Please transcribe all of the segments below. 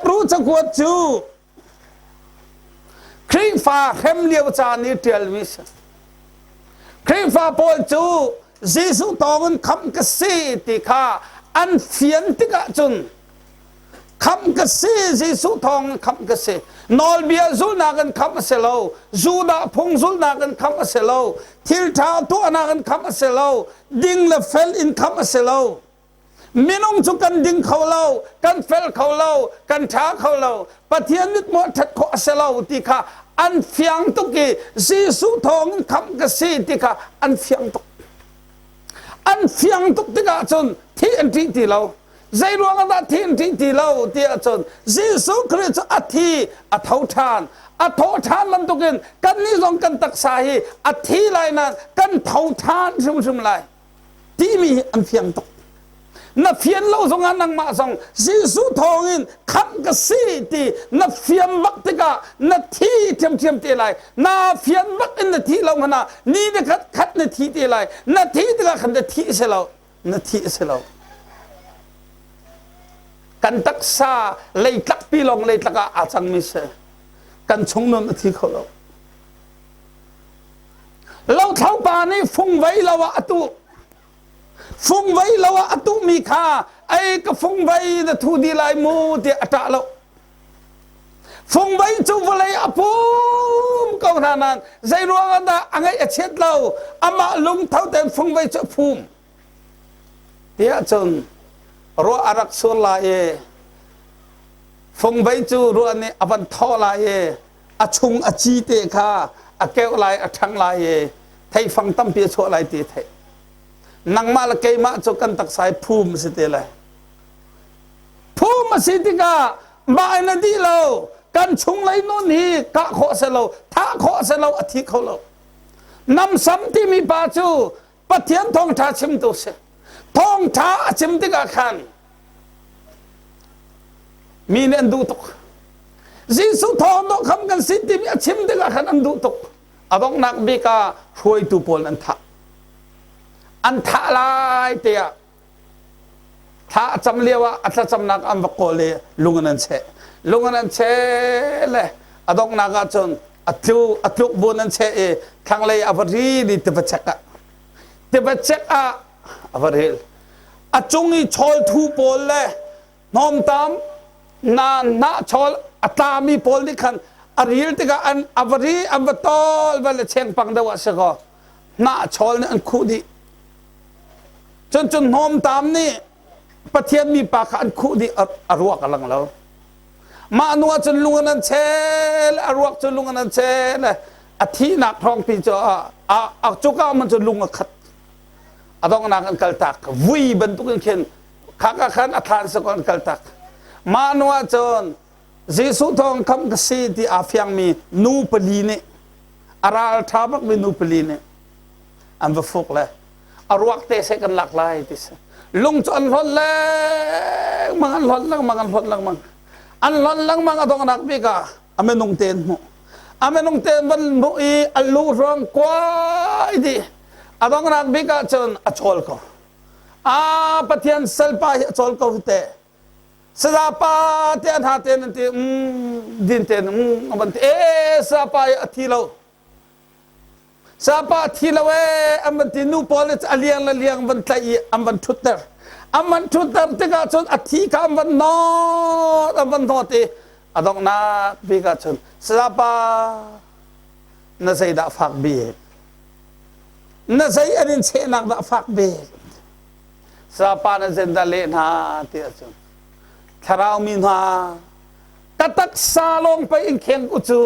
รู้จะกวดจูครีฟ้าเข้มเลี้ยวจานี่เทียลมิสครีฟ้าโปลจูจีสุตองคำกษีติข้าอันเฟียนติกะจุนคำกษีจีสุทองคำกษีนอลเบียจูนักันคำเสลาจูดาพงจูนักันคำเสลาทิลท้าตัวนักันคำเสลาดิงเลเฟลอินคำเสลามินงจุกันดิงเขาเล่ากันเฟลเขาเล่ากันท้าเขาเล่าปะเทียนนิดหมดทัดขอเสลาติข้าอันเฟียงตุกีจีสุทองคำกษีติข้าอันเฟียงตุอันเฟียงตุกติกาจนที่อันที่ที่เราใจรวงกันที่อันที่ที่เราที่จนยิสุคริสต์อัฐิอัฐทานอัฐทานมันตุกินกันนี่ลงกันตักสายอัฐิไรนั้นกันเท่าทานชุมไรที่มีอันเฟียงตุกนับเฟียนเราส่งงานนังมาส่งยิสุทองอินคำกษีตีนับเฟียนวักติกานับที่เทียมตีไรนับเฟียนวักอินนับที่เราขนาดนี่เด็กขัดนับที่ตีไรนับที่ติกาขันนับที่เสลานับที่เสลากันตักษาเลยตักปีลงเลยตักอาจังมิเสกันชงนนนับที่เขาเราเท่าป่านี้ฟุ้งไว้เราอัตุฟุ้งไว้เราอัตุมีค่าไอ้ก็ฟุ้งไว้แต่ทูดีลายมูเดียอัตเราฟุ้งไว้จูบเลยอภูมิก็ขนาดนั้นใจรวงกันอังไงเช็ดเราอามาลุงเท่าแต่ฟุ้งไว้จูภูมิเดียจนรัวอารักสุลายฟุ้งไว้จูรัวนี่อบันทอลายอชุงอจีเตค่าอเกวลายอทังลายไทยฟังตั้มเปียโชลายตีไทยนังมาละเกยมาจกันตักสายภูมิสิเตลัยภูมิสิติกาบ้านนั่นดีเรากันชุงไหลนนฮีกะขอเสลาท่าขอเสลาอธิเขาเรานำสัมที่มีป่าจูปะเทียนทองท่าชิมตัวเสทองท่าชิมติกาขันมีเนนดูตกจีสุทองตกคำกันสิที่มีชิมติกาขันอันดูตกอดองนักบิกาช่วยตูปนอันท่าอันท่าลายเตียท่าจำเรียกว่าอัตจำนักอันวกโกเลลุงนันเชเลยอดองนักจนอัตลุบุนันเชทางเลยอภรีดิตบัจเจกอะอภรีอจงอีชอลทูโปลเลยน้อมตามนาชอลอัตามีโปลนี่ขันอริลติกาอันอภรีอันบัตอลบัลเชงปังเดวะเสกอนาชอลนี่อันคูดีจนโน้มตามนี่ปะเทียนมีปากอันคู่ดีอรวกกำลังเรามาหนัวจนลุงนันเชลอรวกจนลุงนันเชลอธินักทองปีจ่อจุก้ามันจนลุงขัดต้องนักอันกัลตักวุยบรรทุกเข็นข้าขันอัฐานสกอนกัลตักมาหนัวจนจีสุทองคำกษีที่อาฟยังมีนูปลีเนอาราลทาบักมีนูปลีเนอันว่าฟุกเลยอรวกเตะใส่กันหลากหลายที่สุดลุงจนล้นแรงมังอันล้นลังมังอันล้นลังมังอันล้นลังมังต้องนักบิกาอเมนงเตนมุอเมนงเตนมันบุยอัลลูรองกวายดีต้องนักบิกาจนอชอลก็ปะเทียนเซลปาอชอลก็เตะสลาปาเตียนหาเตนนั่นเตดินเตนมันเตสลาปาทีเราสาปาทีละเวอันมันตินูพอลิสอเลียงละเลียงมันไตอันมันทุตเตอร์อันมันทุตเตอร์ติกาชนอธิกาอันมันนออันมันนอตีอดองนาบิกาชนสาปาน่าใจด่าฟักเบียน่าใจอันนี้เชนักด่าฟักเบียสาปาน่าใจด่าเลน่าตีชนทาราวมินฮากระตักซาลงไปอินเคียงอุจู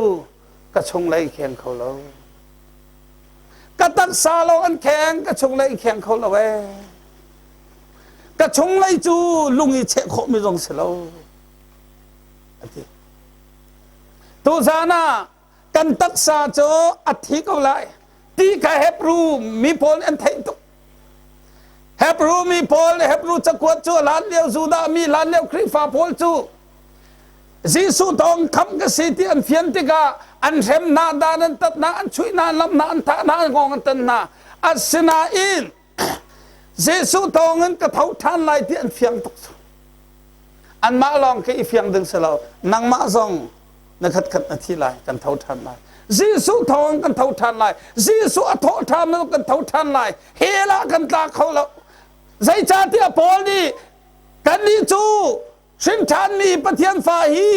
กระชงเลยเคียงเขาแล้วกระตักซาลงอันแข็งกระชงเลยแข็งเขาละเวกระชงเลยจูลุงอีเชขมิรงเสลาตูซานากันตักซาโจอธิกเอาไลตีกะเฮปรูมีโพลอันเทงตุเฮปรูมีโพลเฮปรูจะกวดจูล้านเดียวจูดามีล้านเดียวคริฟ้าโพลจูจีสุทองคำกษีที่อันเฟียนติกาอันเข็มนาดานันตัดนาอันช่วยนาลำนาอันท่านางองอันตันนาอัศนาอินจีสุทองอันกระเทาท่านลายที่อันเฟียงตุก อันมาลองแค่อีเฟียงดึงเสลานังมาซองนักขัดขัดนาทีไรกันเท่าทันไรจีสุทองกันเท่าทันไรจีสุอโททามกันเท่าทันไรเฮละกันตาเขาเราใจจ่าที่อปอลนี่กันนี่จูสินชันมีปะเทียนฟ้าฮี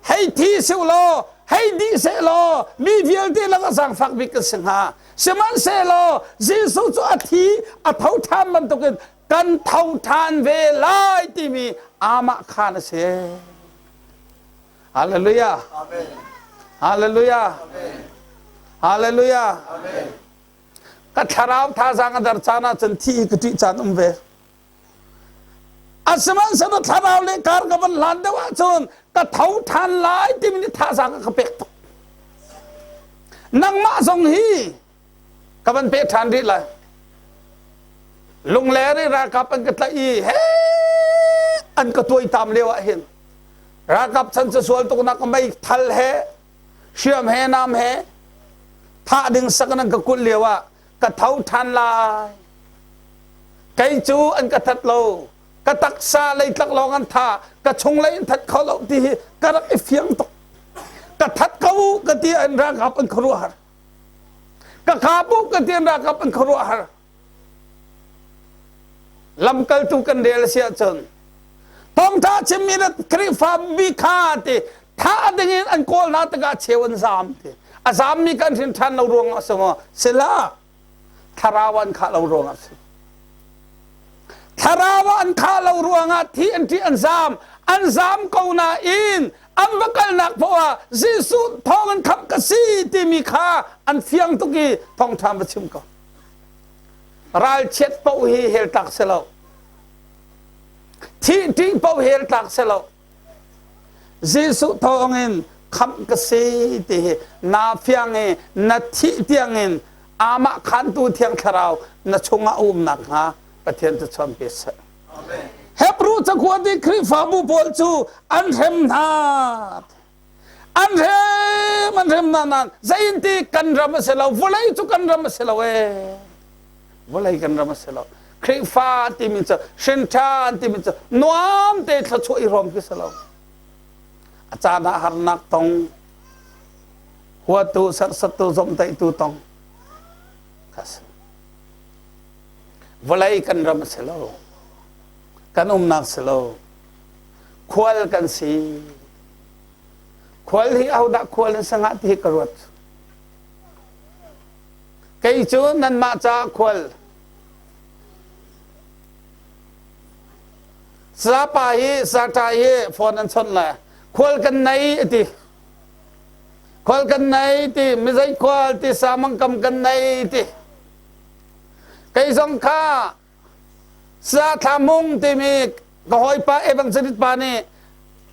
ให้ทีเสลอให้ดีเสลอมีเวียลที่แล้วก็สั่งฝักวิกสิงหาเสมันเสลอจีสุจูอทีอเท่าทานมันตุกันกันเท่าทานเวลาที่มีอามาคานเสฮาเลลูยาฮาเลลูยาฮาเลลูยาก็ทาราวท่าสังกัดชานาจันทีกติจานุเวอาสมันสนุทาราวเลการกับมันลันเดวะชนก็เท่าทานหลายที่มีท่าสังกัดเป็กนังมาทรงฮีกับมันเป็กทานดีเลยลุงแลนี่รากับอันกตอีเฮอันก็ตัวตามเลวะเห็นรากับฉันจะสวลตุกนักไม่ทัลเฮเชื่อมเฮน้ำเฮถ้าดึงสักนั้นก็กุลเลวะก็เท่าทันลายไกจูอันก็ทัดโลก็ตักซาเลยตักลองอันท่าก็ชงเลยทัดเขาเราที่ก็รักเฟียงตกก็ทัดเขาก็ที่อันรากับอันครัวหาก็ขาบุกก็ที่อันรากับอันครัวหาลำเกลตุกันเดลเสียจนทองท่าเชมีนัดคริฟาบิคาติท่าดึงอันโกลนาตกาเชวันซามติอาซามมีกันทินทันเรารวงสมอเสลาทาราวันข้าเรารวงทาราวันข้าเรารวงที่อันซามกูนาอินอันวักนักเพราะว่าจิสุทองอันขับกษีที่มีค่าอันเฟียงตุกีทองทำประชุมก็รายเช็ดเป้าฮีเฮลตักเสลาที่เป้าเฮลตักเสลาจิสุทองเงินคำกษีที่นาเฟียงเงินนาที่เตียงเงินอามาขันตูเทียงคราวนาชงอานักฮะประเทศจะชมเปสเฮปรูจะควรที่คริฟาบูบอลจูอันเทมนาอันเทมนาใจอินที่กันรำเสลาวลัยจุกันรำเสลาววลัยกันรำเสลาคริฟาที่มินจะเชนชานที่มินจะนวมเตะช่วยรวมกิสลาอาจารย์หานักตองหัวตูสัตตูสมไตตูตองวลัยกันรำเสลากันนักเสลาควอลกันสีควอลที่เอาดักควอลสังกัดที่กรวดไก่จูนันมาจากควอลสาปาฮีสาตาฮีฟอนันชนละควอลกันไหนที่ควอลกันไหนที่ไม่ใช่ควอลที่สามังกำกันไหนที่ไก่สงข้าสาธามุงที่มีกหอยปาเอบังสนิทปานี่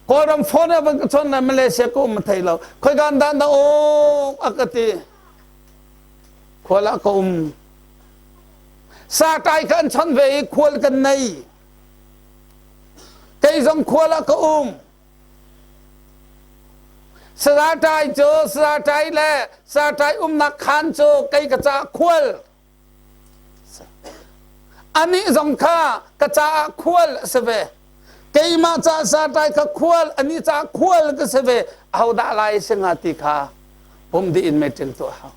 กอรมฟอนเอบังชนในมาเลเซียก็มาไทยเราคอยการดันดาโออักติควอลก็สาตายกันชนเวควอลกันไหนไก่สงควอลก็สาตายโจสาตายแลสาตายนักขันโจไก่กระจาควอลอันนี้สงข้ากระจาควอลเสเวไก่มาจากสาตายก็ควอลอันนี้จากควอลก็เสเวเอาด่าลายสิงหาติคาผมดีอินเมตินตัวเขา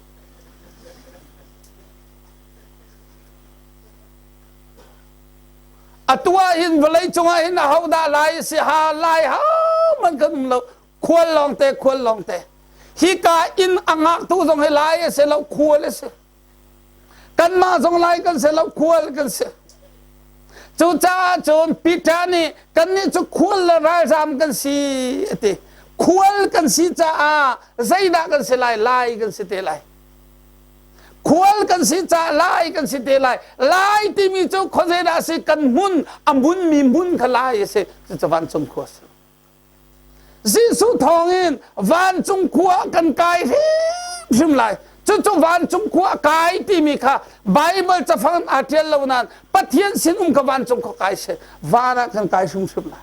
อัตัวอินวลัยจงอินเอาด่าลายสิหาลายหามันก็เราควรลองเตะฮิกาอินอ่างตัวจงให้ลายเสเราควรเสกันมาจงลายกันเสเราควรกันเสจูจ้าโจนปิดานี่กันนี่จะควรละรายรำกันสิติควรกันสิจ้าใจด่ากันเสลายกันสิเตลายควรกันสิจ้าลายกันสิเตลายที่มีจุคนใจด่าสิกันมุนอัมบุนมีมุนขลายเสจะวันจงควรจิสุทองอินวันจงขวากันกายที่พิมพ์ไรจุวันจงขวากายที่มีค่ะไบเบิลจะฟังอาเทียนเหล่านั้นปะเทียนสินกับวันจงขวากายเสวาระกันกายชุมชุมไร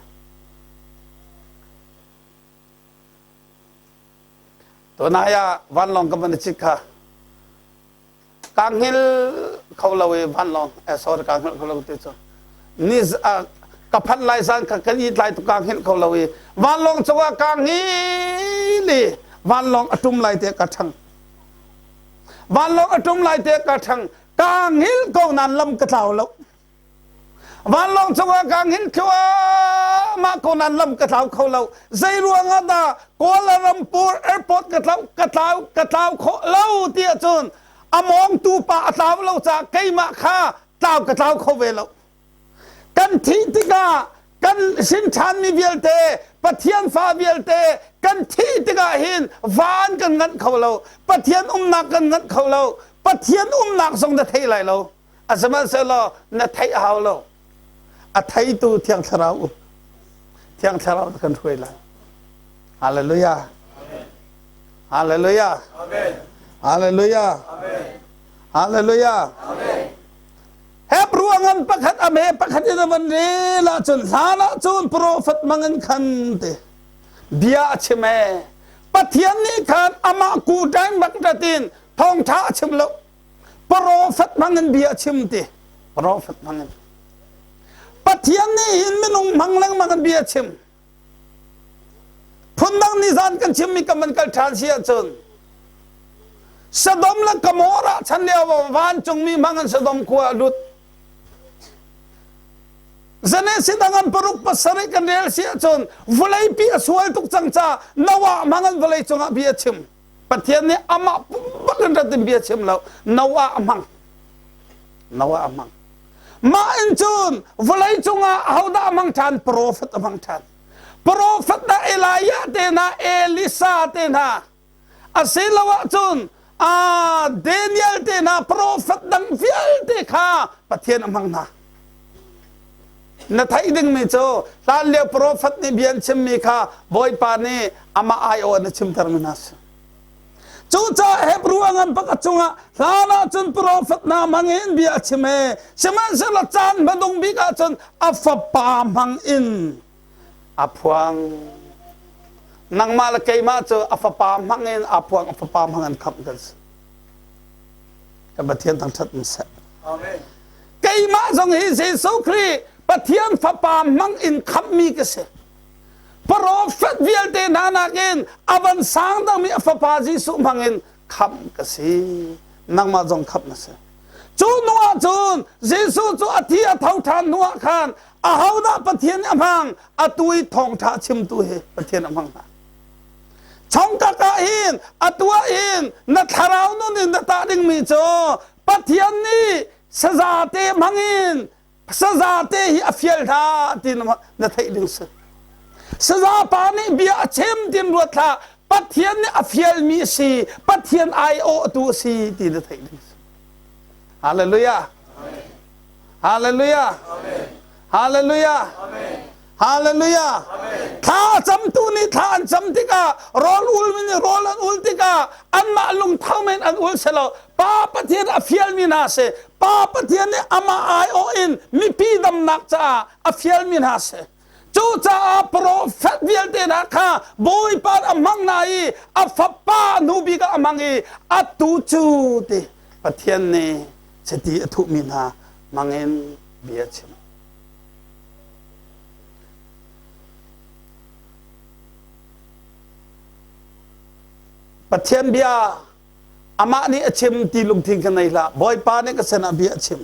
ตัวนายวันลองกับมันจิกค่ะกังฮิลเขาเล่าวันลองสอดกังฮิลเขาเล่าติดจ้ะนี่ กับพันลายสันกับกันยีลายตุกางเห็นเขาเราอีวันลองจังว่ากางฮีลีวันลองอตุมลายเตะกระทังวันลองอตุมลายเตะกระทังกางหินก็นันลำกระเทาแล้ววันลองจังว่ากางหินเขามาก็นันลำกระเทาเขาเราใจรวงอ่ะตาโกลาลัมปูร์แอร์พอร์ตกระเทาเขาเราเตี้ยจนอมองตูปะเทาเราจะไกมาข้าเทากระเทาเขาเวลากันทีติกากันสินชันมีเวียลเตปะเทียนฟ้าเวียลเตกันทีติกาหินวานกันงั้นเขาเราปะเทียนนักกันงั้นเขาเราปะเทียนนักทรงจะไทยไรเราอาสมาเสลอนะไทยเอาเราอาไทยตูเทียงทราวเทียงทราวกันช่วยละฮาเลลูยาฮาเลลูยาฮาเลลูยาฮาเลลูยาเฮบรัวงันปักขัดอเมปักขัดอินวันเรลาจุนลาลาจุนโปรเฟตมังคันเตเบียชิเมปะเทียนนี้ขันอามากูดังบักตตินทองท้าชิมโลโปรเฟตมังเบียชิมเตโปรเฟตมังปะเทียนนี้หินไม่ลงมังลังมังเบียชิมพุนดังนิจานกันชิมมีกำมันกันทานเสียจุนสะดมและกมอระฉันเดียวว่าวานจงมีมังสะดมขวาดุดZane sidangan peruk pasari kan real sia chon vulai pi aswal tuk changcha nawa mangan vulai chonga bia chim pathian ni ama bakan ratin bia chim lau nawa amang ma en chon vulai chonga hauda amang than prophet amang than prophet da Elia te na Elisa te na asilawa chon Daniel te na prophet dang fial te kha pathian amang na na thay ding mi cho lan le prophet ni bian chim mi kha boy pa ni ama ai o na chim terminas chu cha hebru angan pak chunga lana chun prophet na mangin bia chime seman se la chan badung bi ka chun afa pa mang in aphuang nang mal kai ma cho afa pa mang in aphuang afa pa mangan khap gas ka bathian tang that sa amen kai ma jong hi jesu christปะเทียนฟ้าป่ามังอินขับมีกษโปรเฟตเวียลเตนานากินอวันสังดังมีฟ้าป่าจีสุมังอินขับกษนังมาจงขับนะเสจูนัวจูนจีสุจูอธิอาทองทานนัวขานอาหาวนาปะเทียนอมังอตุยทองท้าชิมตุยปะเทียนอมังนะช่องกะกะอินอตัวอินนัทราวนุนินนัตตาดิงมีโจปะเทียนนี้สซาเตมังอินสซาเตhi afiel tha tin na thai ding se saza pa ni bia chem tin ru tha pathian ni afiel mi si pathian ai o tu si ti na thai ding hallelujah hallelujah hallelujah hallelujah tha cham tu ni tha an cham tika rol ul min rol an ul tika an ma lung thau men an ul selo pa pathian afiel mi na se pa pathian ni ama ai o in mi pi dam nak cha afiel mi na se chu cha prophet vial te na kha boy pa amang nai afapa nu bi ka amang i atu chu te pathian ni cheti athu mi na mangen bia chim pathian bia ama ni achim ti lung thing kan nei la boy pa ne ka sana bia achim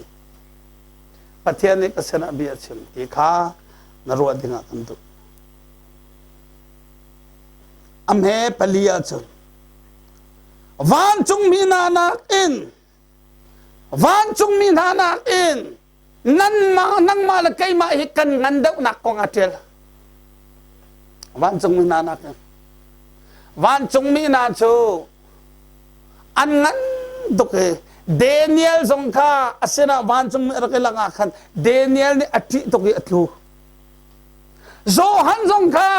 pathian ne ka sana bia achim ti kha na ro dinga kan tu am he palia chu van chung mi na na in van chung mi na na in nan ma nang ma la kai ma hi kan ngan dau nak ko ngatel van chung mi na na van chung mi na chu an ngan duk Daniel zong kha asena van chung mi ra kai langa khan Daniel ni ati to ki atlu Zohan zong kha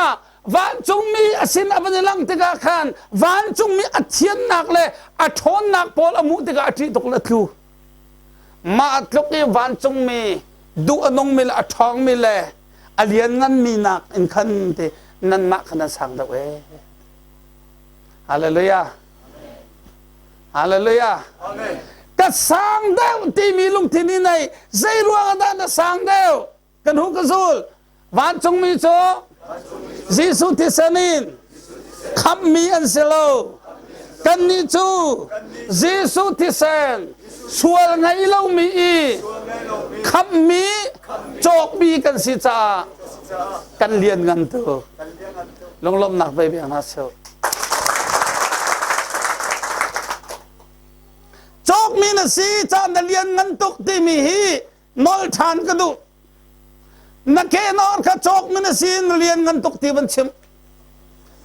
van chung mi asin abanilang tiga khan van chung mi athian nak le athon nak pol amu tiga ati tok la thu ma atlok ni van chung mi du anong mi la athong mi le alian ngan mi nak in khan te nan ma khana sang da we hallelujah hallelujah amen ka sang deu ti mi lung thi ni nei zai ruang da na sang deu kan hu ka zul วันจงมีโจจิสุทิสนินคำมีอันเสลกันนิจูจิสุทิเซนส่วนไงเล่ามีคำมีโจกมีกันสิจ้ากันเรียนกันตัวลงลมหนักไปเบียงนัสเซลโจกมีนะสิจ้าเรียนกันตุกที่มีฮีนอลทานกันดูนักเคนอนข้าโจกมีนะสิเรียนกันตุกที่บัญชิม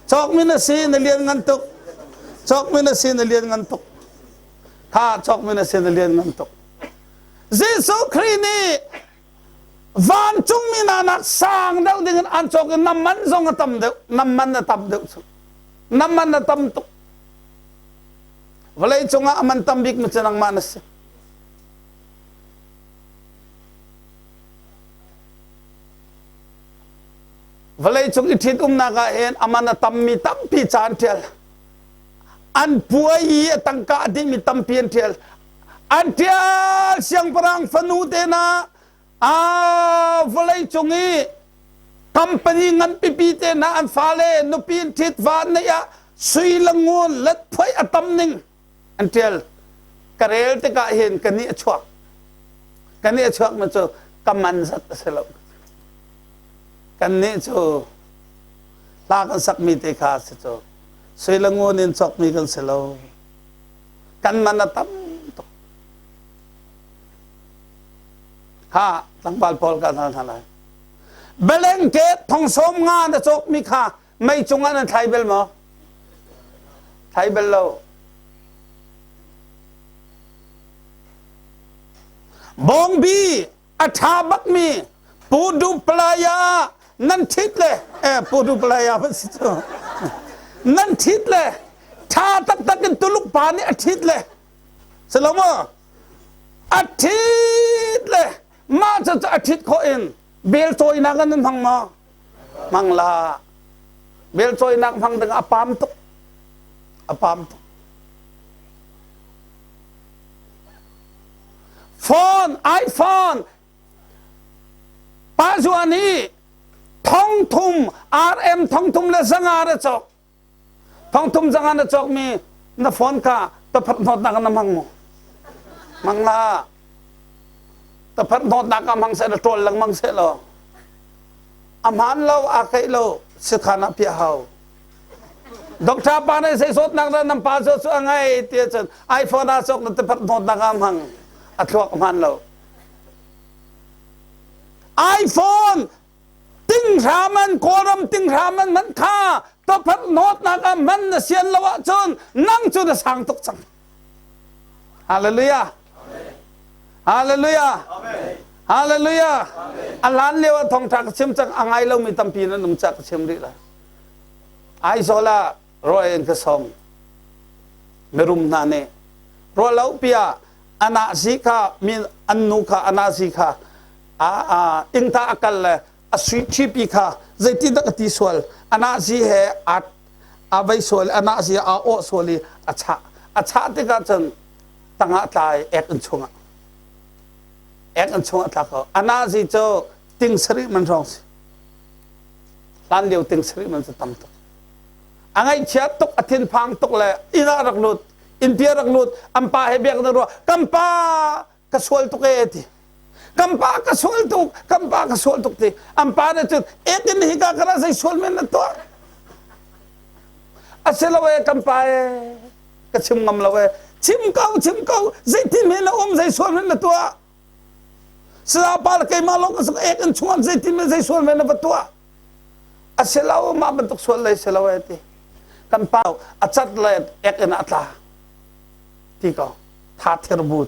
โจกมีนะสิเรียนกันตุกโจกมีนะสิเรียนกันตุกข้าโจกมีนะสิเรียนกันตุกเยซูคริสต์นี่วันจุงมีนานักสร้างเดาดิ่งอันโจกน้ำมันส่งกระทำเดาน้ำมันทำเดาน้ำมันทำตุกเวลาจงอามันทำบิ๊กมันจะนั่งมานะสิเวลาจงอิทธิตุมนักเอ็นอามันทำมีทำพิจารณ์เทียลอันป่วยตั้งกาดิมีทำเพียนเทียลอันเทียลเสียงพลังฟนูเตนะเวลาจงอีคำปนิงันปีปีเตนะอันฟาเลนุปีนทิดวานเนี่ยสุยละงูนเล็ดพอยอัตมนิงอันเทียลกระเรลตะกะเห็นกันนี่ชัวกันนี่ชัวมันจะกำมันสัตว์เสลกันนี่จะลากันสักมีเตคาสิจะสุยละงูนินชักมีกันเสลกันมันอัตมข้าตั้งบาลพอลกันท่านเลยเบลงเกตทองสมงานจะจบมีข้าไม่จงอันไทยเบลมั้งไทยเบลเราบองบีอัฐาบักมีปูดูปลายานั่นทิดเลยปูดูปลายาพัสิโตนั่นทิดเลยชาตักกันตุลุกปานี่อาทิตย์เลยสลามอาทิตย์เลยมาจะอาทิตย์เขาเองเบลโซยนักนั้นพังมามังลาเบลโซยนักพังdengan apam tu apam tu phone iPhone ปัจจุบันนี้ท้องทุ่ม RM ท้องทุ่มและสังหารจอกท้องทุ่มสังหารจอกมีนั่นโฟนค่ะตะพัดนอดนักน้ำมังลาตะพัดนอดนักมังเสด็จโตลังมังเสลออามันเราอาศัยเราสิขานาพิฮาวดอกทาปานใส่สดนักน้ำปลาสดสวยไงเตี้ยจนไอโฟนอาสกนั่นตะพัดนอดนักมังอัตลกมันเราไอโฟนติ้งรามันโครมติ้งรามันมันค่าตะพัดนอดนักมันเสียนละวะจนนั่งจุดสังตุกสังฮาเลลูยาฮาเลลูยาฮาเลลูยาอัลลันเลวทองทักเชื่อมจักอังไงเรามีตั้มปีนั้นนุ่มจักเชื่อมดีละไอโซลารอยเอ็นกระซองเมรุมนาเนรอเล่าปียอนาสิกามีอันนุขาอนาสิกาอิงตาอักลอสุชิปิกาใจติดกติสวลอนาสิเหอัดอาใบสวลอนาสิอาโอสวลีอัชชาติกาจันตั้งอัตายเอกอันชงเอกอันชงอัตเขาอนาสิโจติงสริมันร้องสิล้านเดียวติงสริมันจะตั้มตุกอังไงเชียตุกอธินพังตุกเลยอินารักลุดอินเดียรักลุดอัมพาเฮเบียกนักรัวกัมปากระสวลตุกเอติกัมปากระสวลตุกกัมปากระสวลตุกติอัมพาเนี่ยจุดเอ็กินฮิกากระไรสวลเมนตัวอาศัยเราเอกัมปากระชิมงำเราเอชิมเก้าใจที่เมนใจสวลเมนตัวสาปาลเกยมาลงก็สักเอกอันชวนใจที่เมนใจสวลเมนตัวอาศัยเรามาบรรทุกสวลเลยอาศัยเราเอติกัมปาอาจัดเลยเอกอันอัตลาที่ก็ท่าเทอร์บูด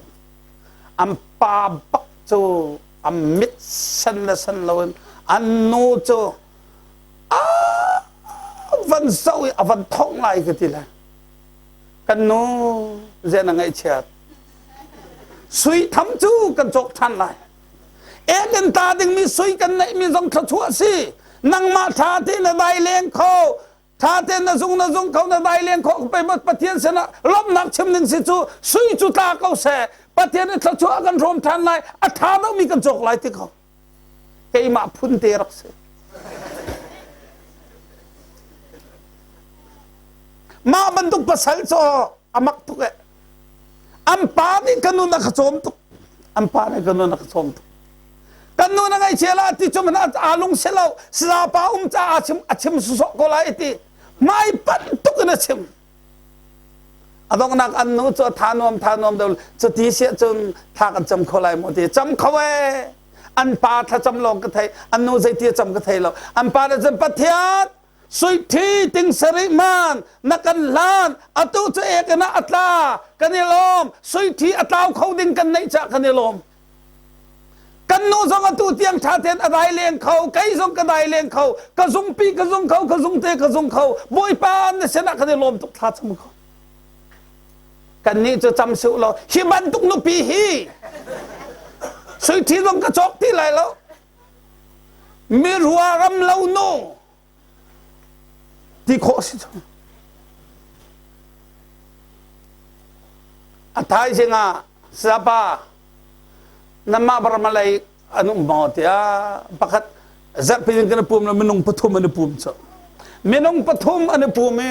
อัมปาบักโจอัมมิดสันเลวันอันโนโจวันเสาร์วันท้องไหลกันทีละกันโนเจนังไอเชียดสุยทำจูกันจกทันไหลเอ็กันตาดึงมีสุยกันในมีสองขชัวสินั่งมาท่าที่ในใบเลี้ยงเขาท่าเต้นนะซุงเขาในใบเลี้ยงเขาไปหมดปะเทียนเสนะล้มหนักชิมหนึ่งสิจูสุยจุตาเขาแสปะเทียนในขชัวกันรวมทันไหลอัฐาต้องมีกันจกไหลที่เขาเกี่ยมาพุ่นเตรักเส มาบรรทุกภาษาโซอามักทุกอัมปานี่กันนู่นนักสมทุกอัมปานี่กันนู่นนักสมทุกกันนู่นนักไอเชลาที่จุมันอาลุงเชลาสลาปาจะอาชิมสุสโกลาอิติไม่ปันทุกนะชิมอดองนักอันนู้จะทานอมเดลจะทีเสียจนทากันจำโคลายหมดที่จำเขาไว้อันปาถ้าจำลองกันไทยอันนู้จะที่จำกันไทยเราอันปาจะจำปัทยาสุยทีติงสริมันนักกันลานอตุจะเอกนะอัตลากันนิลมสุยทีอัตลาเขาดิ้งกันในจากกันนิลมกันนู้จงอตุเตียงชาเทียนอะไรเลี้ยงเขาไก่จงกันได้เลี้ยงเขากระซุงปีกระซุงเขากระซุงเตะกระซุงเขาบอยปานเสนากันนิลมตุกท่าจำเขากันนี้จะจำสุเราฮิบันตุกนุปีฮีสุยทีจงกระจกที่ไรแล้วมีรัวรำเล่าโนที่โคสิอัฐายเชงาสาปาน้ำมาบารมาลัยอนุมอติอาปักจับเป็นกันปุ่มแล้วมินงปฐุมอันปุ่มจ้ะมินงปฐุมอันปุ่ม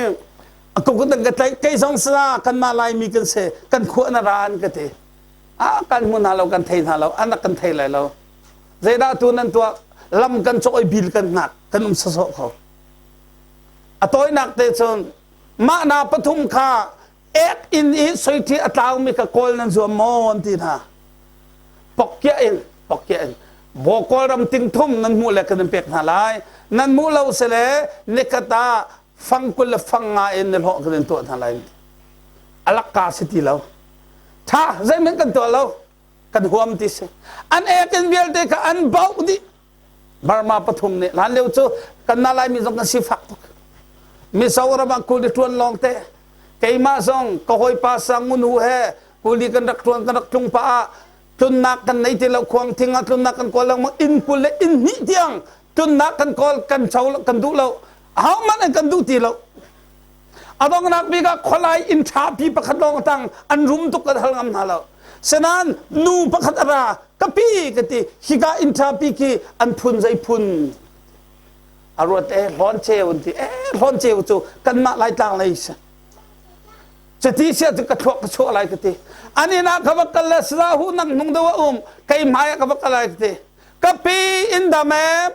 aku kutang katay kay song sa kan malay mi kan se kan kuha na raan kate kan mo nalaw kan thay nalaw anak kan thay lalaw zayda tunan tuwa lam kan choy bil kan nak kan saso ko atoy nak te son ma na pathum kha ek in I soiti ataw mi ka kol nan zo mon tin ha pokya in bo kol ram ting thum nan mu le kan pek halai nan mu law sele nekataฟังกุลฟังงาเอ็นในหอกกันตัวทางไรอลักกาสิติเราถ้าใจเหมือนกันตัวเรากันหัวมันติสอันเอกันเวียลเตกอันเบาดิบารมาปฐุมเนี่ยหลานเลี้ยวจูกันนาลายมีสองกันสิฟักตุกมีสาวระบังกุลิทวนลองเตะเกยมาสองก็หอยปาสังมุนหูเฮกุลิกันรักทวนกันรักจุงป้าจุนนักกันในที่เราควงทิ้งจุนนักกันกอลเรามาอินกุลอินนิเดียงจุนนักกันกอลกันเช้ากันดูเราhow man kan du ti lo adong nak bi ka kholai in tha pi pakhat long tang an rum tu ka hal ngam na lo senan nu pakhat ara kapi kati higa in tha pi ki an phun zai phun arot lon che un ti lon che chu kan ma lai tang lai sa chati sia tu ka thok ka cho lai kati ani na ka bakal la sra hu nang nung da kai maya ka bakal lai kati kapi in the map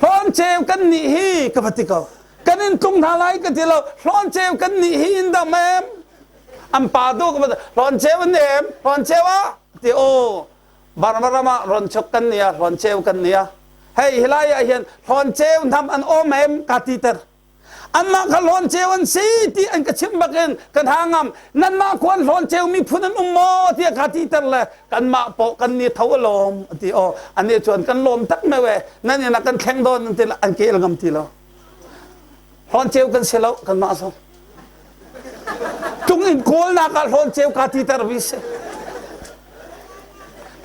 ร้อนเชลกันนี่ฮีกับปฏิกากันอินตุงทลายกันที่เราร้อนเชลกันนี่ฮีอินดาแมมอัมปาดูกับร้อนเชลวันเนมร้อนเชลวะที่โอบารมาร้อนชกกันเนี่ยร้อนเชลกันเนี่ยเฮ้ยฮิลายเห็นร้อนเชลทำอันโอแมมกาติเตอร์อันมาขร้อนเชลอันซีที่อันกระชิมบักเองกันหางำนั่นมาควรร้อนเชลมีพุนอุโมที่กาติเตอร์เลยกันมาโปกันนี่ทวลมที่โออันนี้ชวนกันลมตักไม่เว้นั่นเนี่ยนักกันแข่งโดนที่อันเกลงำที่เราร้อนเชลกันเสลกันมาส่งจุงอินโกลนักร้อนเชลกาติเตอร์วิเศษ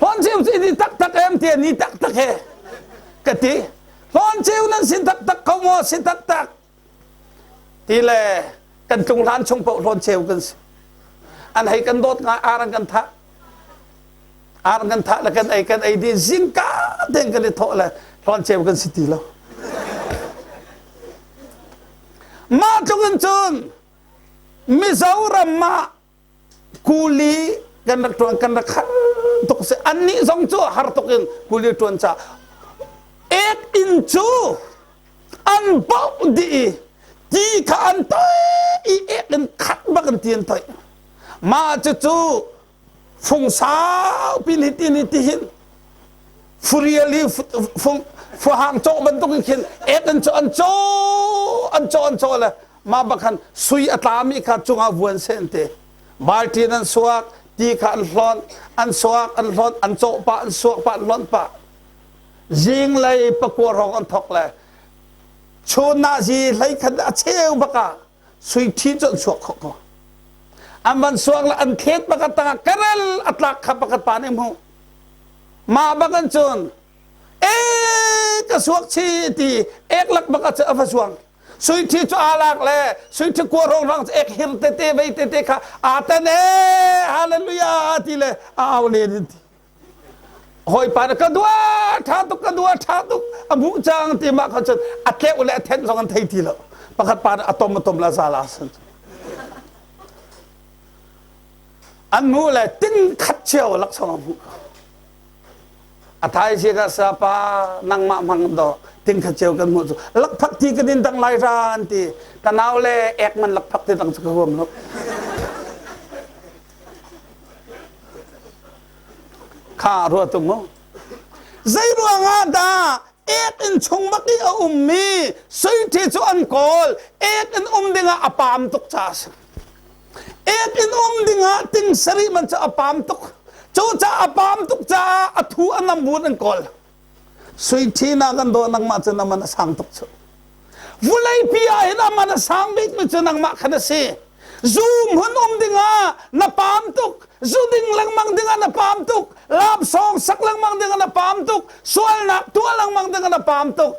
ร้อนเชลสิตักเอ็มเทียนี่ตักเฮกติร้อนเชลนั้นสิตักเขาโมสิตักทีแรกกันจงร้านชงโปร้อนเชลกันอันให้กันโดดงาอารังกันทะแล้วกันไอ้ดีซิงกาเด้งกันเลยโถเลยร้อนเชลกันสิทีแล้วมาจงกันจนมิซาวรามากุลีกันรักตัวกันรักตกเสอันนี้สองชั่วหาตกินกุลีตัวจ้าเอ็กอินจูอันเบาดีที่ขันตัวอีเอ็กกันขัดบักันเตียนตัวมาจู่ฟงสาวพินิติหินฟูริลีฟูหางโจบันตุกินเอ็กอันโจเลยมาบักันสุยอัตามิขัดจงอาวันเซนเตบาลทีนันสวกที่ขันร้อนอันสวกอันร้อนอันโจปะอันสวกปะร้อนปะยิงเลยปะกัวรองอันทอกเลยชนนาจีเลยขันอาเชลบักะสุยที่จนสวกเขาอันมันสวกละอันเทศบักตากระเรลอัตลักขับบักปานเอ็มหูมาบักันจนกระสวกชีตีเอกลักบักจะอฟสวงสุยที่จะอาลักเลยสุยที่กัวรองรังเอกฮิลเตเตไปเตเตค่ะอาเตเนฮาเลลูยาทีเลยเอาเลยที หอยปานกระดัวท่าตุกกระดัวท่าตุกอบุจางตีมาเขาจนอัดแก้วและเทนสองกันไทยทีละประคัดปานอะตอมลาซาลาสันอันนู้นแหละติ้งขัดเชี่ยวลักษณะบุอัฐายเสียกษาปานังมามังดอติ้งขัดเชี่ยวกันหมดลักพักที่กันดินตั้งหลายรานที่กันเอาเลยเอกมันลักพักที่ตั้งสักรวมครับข้ารัวตุงมั้งใจรัวงาดาเอกอินชงมักอีอุมมีสุยที่ชวนกอลเอกอินดิ่งอปามตุกชาสเอกอินดิ่งติงสรีมันจะอปามตุกจูจะอปามตุกจะอทูอันนำบุญกอลสุยที่นักันโดนังมาจะนำมันสังตุกชวุไลพิอาเห็นมันสังบิกมันจะนังมาขันเสซูมหุ่นดิ่งนับปามตุกซูดิ่งลังมังดิ่งนับปามตุกลาบสองสักลังมังดิ่งนับปามตุกส่วนนักตัวลังมังดิ่งนับปามตุก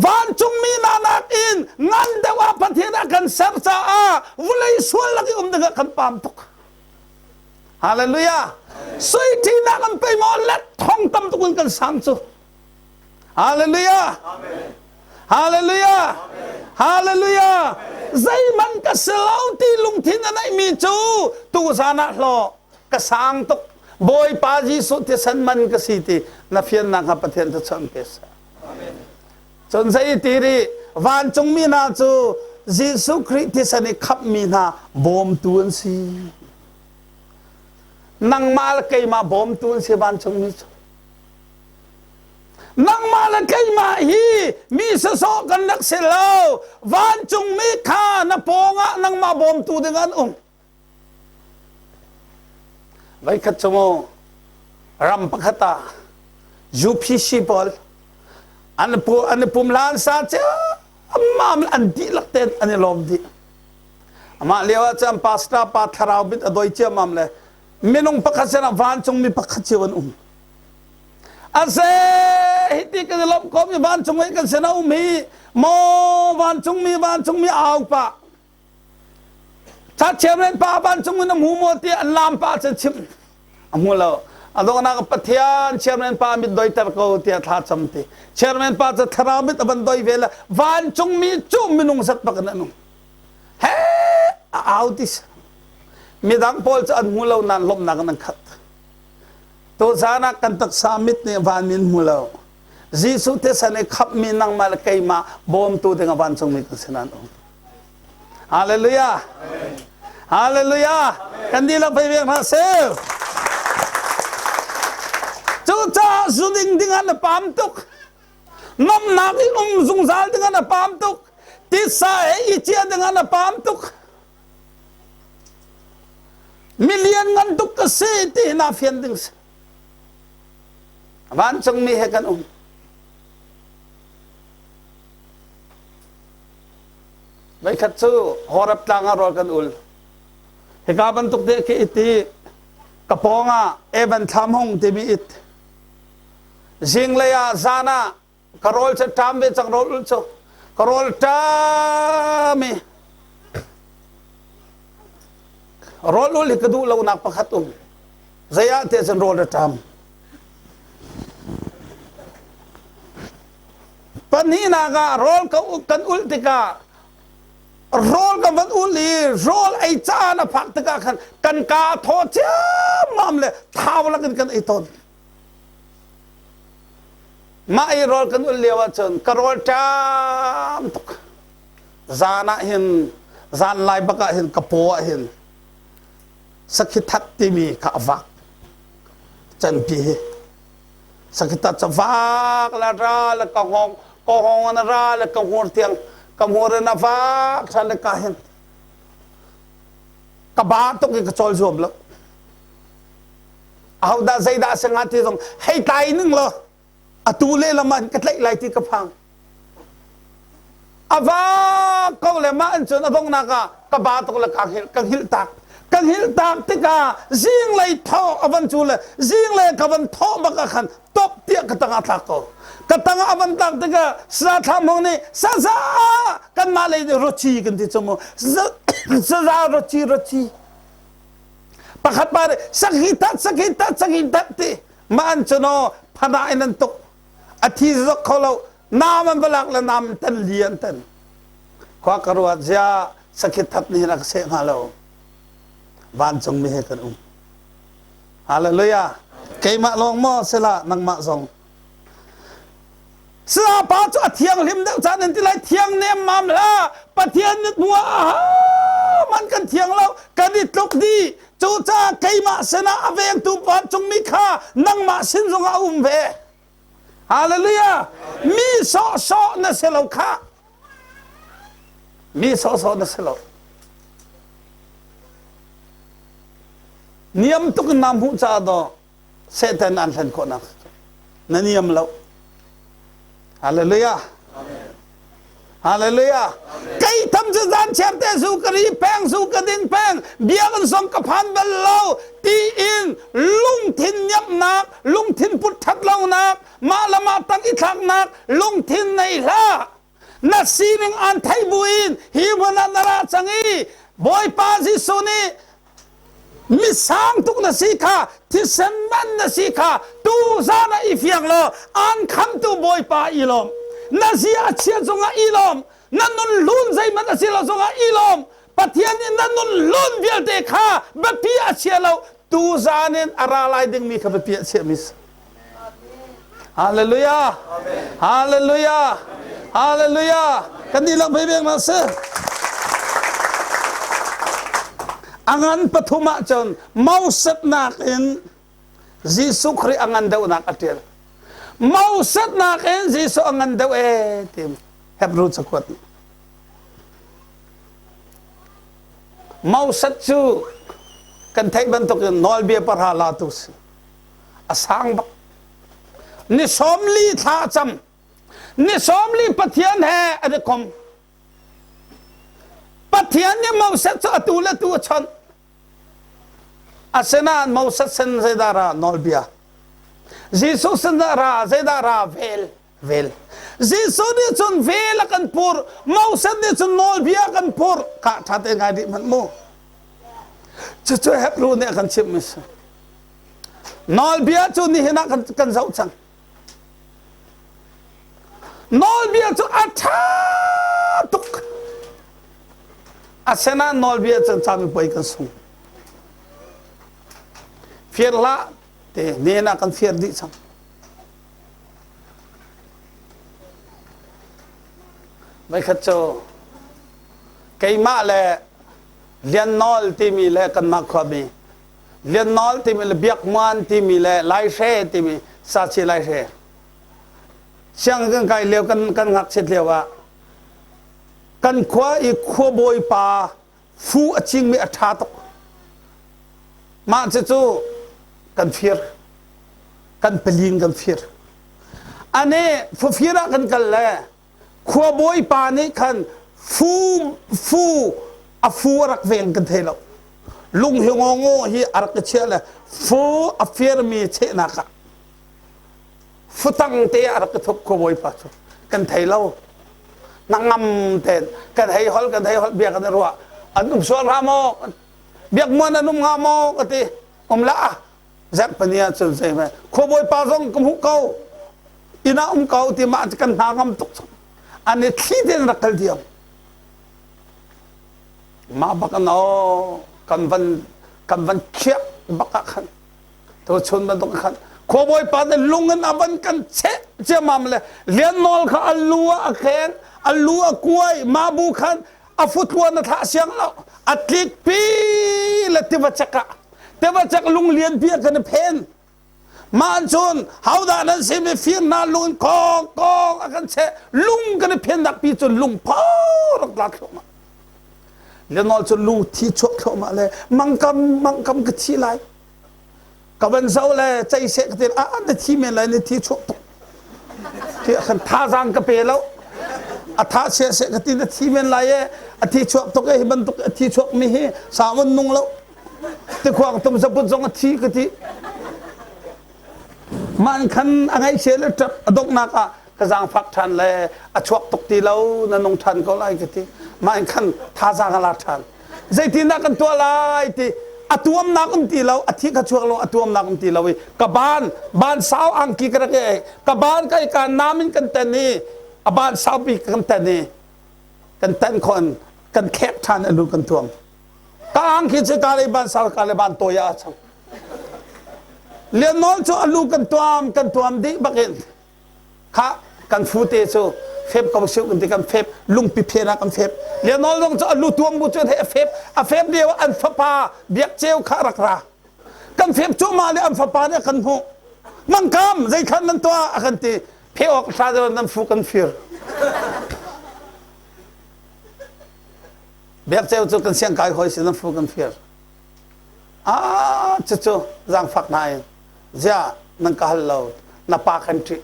วันจุงมีนานักอินงันเดว่าพันธีนักกันเสพจ้าวุไลส่วนลักดิ่งกันปามตุกฮาเลลูยาสุยที่นักกันไปมอลเล็ดท่องตำตุกกันสังสุฮาเลลูยาฮาเลลูยาฮาเลลูยาใจมันก็เสลาที่ลุงทินนั้นมีจูตูสานะหล่อกระสังตุกบอยปาจีสุที่สันมันก็สิที่นับเพียนนักขับประเทศชนเกษจนใจตีรีวันจงมีนาจูยิสุคริสต์ที่สันขับมีนาบอมตุนสีนังมาลเกยมาบอมตุนสีวันจงมีจูนังมาลเกยมาฮีมีสโซกันนักเสลาวันจงมีข้านปองะนังมาบอมตูดึงอันไว้ขัดจมูกรำพักตายูพีชีบอลอันปุ่มลานซาเจ้ามาอันดีลักเต้นอันนี้ลมดีมาเลี้ยวจะพาสต้าปาทาราวบิดอดอยเจ้ามาเลยไม่นุ่งพักเสนาวันจงมีพักเจ้าวันอาเซฮิติกันลบก็มีวันจงมีกันเสนามีโมวันจงมีเอาปะถ้าเชื่อมเล่นป่าบ้านจงมีน้ำหูโมตีอันลามป่าจะชิมอันหัวเราอันตรงนั้นก็ปะเทียนเชื่อมเล่นป่ามีดอยตะโกตีท่าจำตีเชื่อมเล่นป่าจะทรามิตบันดอยเวลาวันจงมีจุ่มมีนุ่งสัตว์ปะกันนุ่งเฮ้เอาดิสมีดังโพลจะอันหัวเรานั่นลมนักนั่งขัดตัวสานักกันตักสามิตเนี่ยวันมีหัวเราจีสุเทสันเนี่ยขับมีนังมาละเกยมาบอมตัวเด็กวันจงมีกันเสนานุ่งฮาเลลูยาฮาเลลูยากันดีเราไปเวียงพระเซลจูจ้าสุดิงดิ่งอันปามตุกน้ำหนักอีซุงซาลดิ่งอันปามตุกติดสายอีเจียดิ่งอันปามตุกมิลเลียนเงินตุกกษีที่น่าเฟียนดิ่งวันจงมีให้กันไว้ขัดสู้หอรับตังอารอกันอุลเหตุการณ์บรรทุกเด็กอิติกระปองเอวันทำห้องที่มีอิตจิงเลยซานะกรอลจะทำเวจังรอลอุลโซกรอลทำมีรอลอุลกระดูเราหนักประคัตุใจเตจันรอลทำปัญหาหน้ารอลกันอุลติกาโรลกับวันอุลีโรลไอจ้านะพักตะกันกาโทษเจ้ามามเลยท้าวละกันไอตนมาไอโรลกันอุลีว่าจนกรอลจามตุกจานะเห็นจานลายบักเห็นกระโปะเห็นสักทัดที่มีข้าวักจันพีสักทัดจะวักละราละกองหงนะราละกองหัวเตียงกำหัวเรนฟ้าฉันเลยกาเห็นกบาตุกกระโจลจมแล้วเอาดาใจดาสังที่ตรงให้ตายนึงเลยอตูเล่ละมันก็ไหลที่กระพังอาฟ้าก็เลยมาอันจนตรงนักกบาตุกเลยกังหิลตักที่กาจิงเลยท่ออวันจูเลยจิงเลยกับวันท่อบักขันตบเตี้ยกระตังอัตโกกระตังอวันตักที่กาสาธรรมนี่ซากันมาเลยรจีกันที่จมูกซารจีประคัดไปสักหิตัดที่ man chano phana inan tok athi zok kholo naman balak la nam tan lian tan kwa karwa ja sakit thap ni rak se ngalo van chong mi he kan hallelujah keima long mo sela nang ma song sa pa chu thiang lim da chan an ti lai thiang nem mam la pathian nit bua man kan thiang lo kan di tlok di chu cha keima sena aveng tu pan chung mi kha nang ma sin zong a ve hallelujah mi so na selo kha mi so na selo niam tuk nam hu cha do setan an than ko na niam lo hallelujah hallelujah kai tham cha jan chem te su kari peng su kadin peng biang song ka phan bal lo ti in lung thin nyap nak lung thin put that lo nak ma lama tang i thak nak lung thin nei la na sining an thai buin hi bona nara changi boy pa ji suni mi sang tuk na sikha thi san man na sikha tu za na ifyang lo an kham tu boy pa ilom na sia chia zonga ilom na nun lun zai man asila zonga ilom pathian in na nun lun vial te kha ba pi a chia lo tu za nen ara lai ding mi kha ba pi a chia mis hallelujah hallelujah hallelujah kan ni lang bebeng ma se angan pathuma chon mausat nak in Jisu khri angan dau nak atir mausat nak in Jisu angan dau tim Hebrew sakwat mausat chu kan thai ban tok nol bia par hala tus asang bak ni somli tha cham ni somli pathian hai adekom pathian ni mausat chu atula tu chon asena mausat sen zedara nolbia Jisu sendara zedara vel Jisu ni chun vel kan pur mausat ni chun nolbia kan pur ka thate ngadi man mo chu Hebrew ne kan chim mis nolbia chu ni hina kan zau chang nolbia chu atha tuk asena nolbia chu chami poi kan sung fier la te nena kan fier di chang mai khat cho keima le lian nol ti mi le kan ma kho mi lian nol ti mi le biak man ti mi le lai she ti mi sa chi lai she siang kan kai leo kan ngak chet lewa kan khwa i khwa boy pa fu aching mi atha tok ma che chu kan fier kan pelin kan fier ane fu fiera kan le khwa boy pa ni kan fu a fu rak veng kan thelo lung hi ngo hi arak che le fu a fier mi che na ka fu tang te arak thok khwa boy pa chu kan thelo nangam ten kan hei hol bia kan ruwa anum so ramo biak mon anum ngamo kati la zap pania chun se me kho boy pa jong kum hu kau ina kau ti ma kan hangam tuk ane thi den rakal diam ma bakan o kan van khia baka khan to chun ban tok khan kho boy pa de lungan aban kan che mam le lian nol kha alua akhen alua kuai ma bu khan afutwa na tha siang lo atlik pi la tiwachaka tewachak lung lian pia kan pen man chun hauda nan se me fir na lung kong akan che lung kan pen dak pi chun lung pau rak lat ma le nol chun lung thi chok kho ma le mangkam ka chi lai ka ban zau le chai se ka tin a na thi men lai ne thi chok ti kan tha jang ka pe lo a tha se ka tin na thi men lai a thi chok to ke ban to thi chok mi he sawan nung lo te khwang tum sa put zong thi ka ti man khan angai che le trap adok na ka jang phak than le a chok tok ti lo na nong than ko lai ka ti man khan tha jang la than zai tin na kan to lai ti อตัวมนักตีเราอธิกช่วงเราอตัวมนักตีเรากับบ้านสาวอังกฤษกันเองกับบ้านใกล้กันน้ำมันกันแต่นี่บ้านสาวปีกันแต่นี่กันแต่คนกันแคบทานอลูกันทวงกอังกฤษจะการบ้านสาวการบ้านตัวยาช่างเลี้ยงน้องจะอลูกันตัวมดีบักเองข้ากันฟูเตโซเฟบกับชิวกันที่กันเฟบลุงปิเพนะกันเฟบเลี้ยงน้องจะอลูตัวมุจให้เฟบเฟบเดียวอันฟ้าป่าเบียกเจียวขารักรากันเฟบจุมาเลยอันฟ้าป่าเนี่ยกันหูมังคำใจขันนั้นตัวกันที่เพออกซาเดนนั้นฟูกันฟิร์เบียกเจียวจุกันเสียงกายหอยสินั้นฟูกันฟิร์จู่จังฝักนายเจ้านั่งกาลเราหน้าปากคันที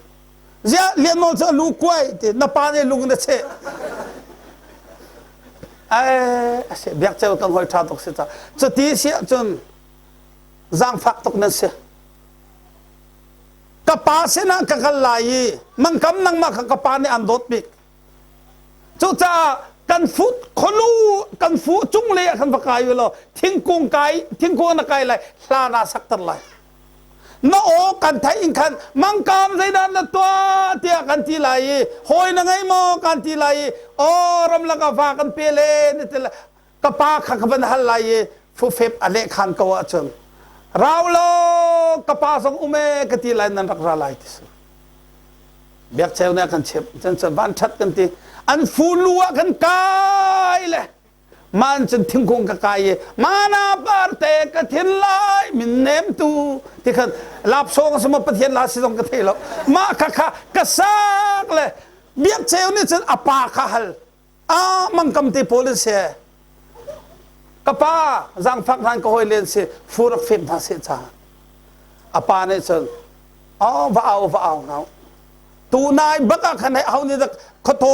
เจ้าเลี้ยงน้องจะลูกกล้วยที่หน้าปากเนี่ยลุงเนี่ยเช่เบียกเจ้ากันหอยทาตกเสียจุดที่เสียจนจังฝักตกนั่นเสียกระป๋าเสนากันไหลมันกำลังมากับกระป๋าเนี่ยอันโดดปีกจุดจ้ากันฟุตคนรู้กันฟุตจุงเลยกันปากายอยู่แล้วทิ้งกุ้งไก่ทิ้งกุ้งนักไก่เลยลานาสักตันเลยน้าโอกันไทยอินคันมังกรใจดันตัวเตียกันทีไรหอยนังไงโมกันทีไรโอ้รำลังกาฟ้ากันเปเลนี่ทีละกระปาขักบันฮัลไลฟูเฟบอเล็กขันกว่าจนเราโลกระปาสงอุเมกันทีไรนั่นรักราไลที่สุดเบียกเชลเนี่ยกันเชฟจนสบ้านชัดกันทีอันฟูลัวกันกายเลยมันจนทิ้งคงกกายมานาปาร์เตกทินไลมินเนมตูที่ขันลาบโซงสมปะเทียนลาสิสงกะเทลมาค่ะกระซักเลยเบียกเชลนี่จนอปาคาฮัลมังกำตีโพลิเซียกระป้าจังฟักทานก็หอยเลนเสียฟูรักเฟมทาเสียจ้าอปาเนี่ยจนว้าวเขาตูนายบักขันให้เอาเนี่ยเขาโทร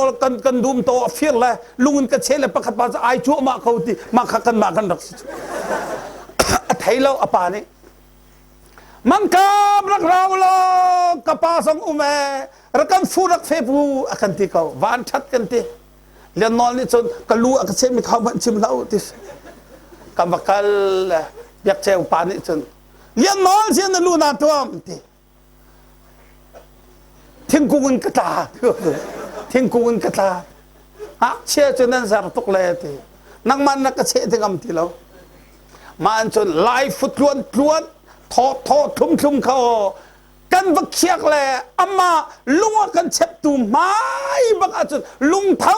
กันดูมโตฟิลเลยลุงกันเชลเลยประคับภาษาไอชั่วมาเขาที่มาขักันรักไทยเราอปานี่มันกับรักเราโลกป้าสงอุเมรักกันฟูรักเฟบูกันที่เขาวานชัดกันที่เรียนนอนนี่จนกลูกันเชมิเขาบันชิมเล่าที่กำบักลอยากเจ้าปานี่จนเรียนนอนเสียนลูนาตัวมันที่ทิ้งกูเงินกระตาทิ้งกูเงินกระตาเชื่อจนนั้นสารตุกเลยทีนักมันนักเชื่อที่กำที่เรามันจนไล่ฟุตล้วนทอทุ่มเขากันบักเชียกเลยอามาลุงกันเช็บตูไม้บักจนลุงเท้า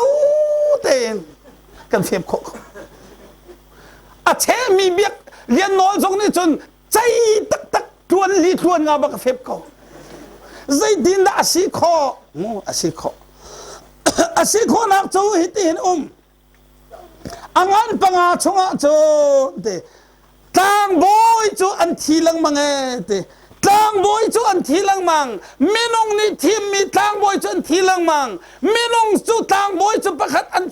เต็นกันเฟียบโคเชมีเบียกเรียนนอนตรงนี้จนใจตักทวนลีทวนงาบักเฟียบเขาใจดินอาศิคออาศิคอนักจูหิตินอังอันปังอาชงอาจูเดตั้งบอยจูอันทีลังมังเดตั้งบอยจูอันทีลังมังไม่น้องนี่ทีมมีตั้งบอยจูอันทีลังมังไม่น้องจูตั้งบอยจูประคัดอัน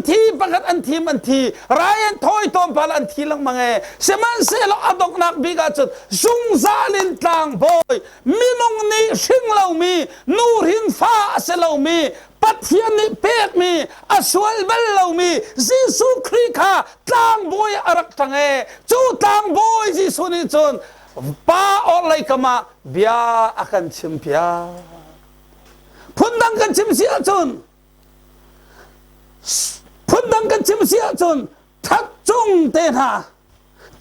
ทีประคัดอันทีรายอันถอยตอมพาลอันทีลังมังเสมันเสลอดอกนักบิกาจุดซุงซาลินตั้งบอยไม่น้องนี่ชิงเหล่ามีนูรินฟ้าเสลามีปัทยานิเปกมีอสวลเบลเรามีจิสุคริกาตั้งบอยอารักตังจูตั้งบอยจิสุนิจนป้าอะไรก็มาเบียอากันชิมพิอาพุ่นดังกันชิมเสียจนทัดจงเตน่า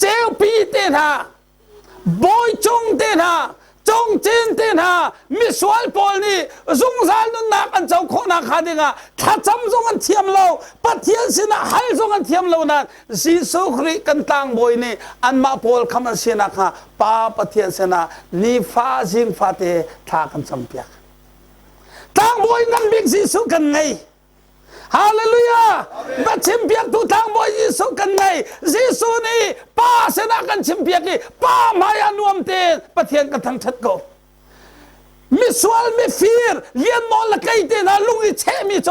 เจ้าปีเตน่าบอยจงเตน่าจงเจนเตน่ามิสวลปอลนี่สงสารนุนักอันเจ้าโคนักขาดิงะถ้าจำจงอันเทียมเราปัทยาสินะให้จงอันเทียมเรานั้นจิสุคริกันตังบอยนี่อันมาปอลคำสินะค่ะป้าปัทยาสินะนี่ฟ้าจิงฟ้าเตท่ากันจำเปียกตังบอยนั้นบิ๊กจิสุกันไงฮาเลลูยาบัดชิมเปียกทุกทางบอยยิสุกันไงยิสุนี่ป้าเสนากันชิมเปียกนี่ป้ามายานวมเตปะเทียนกันทั้งชัดโกมิสวลมิฟีร์เลียนนอลไกเตนะลุงอิเชมิโจ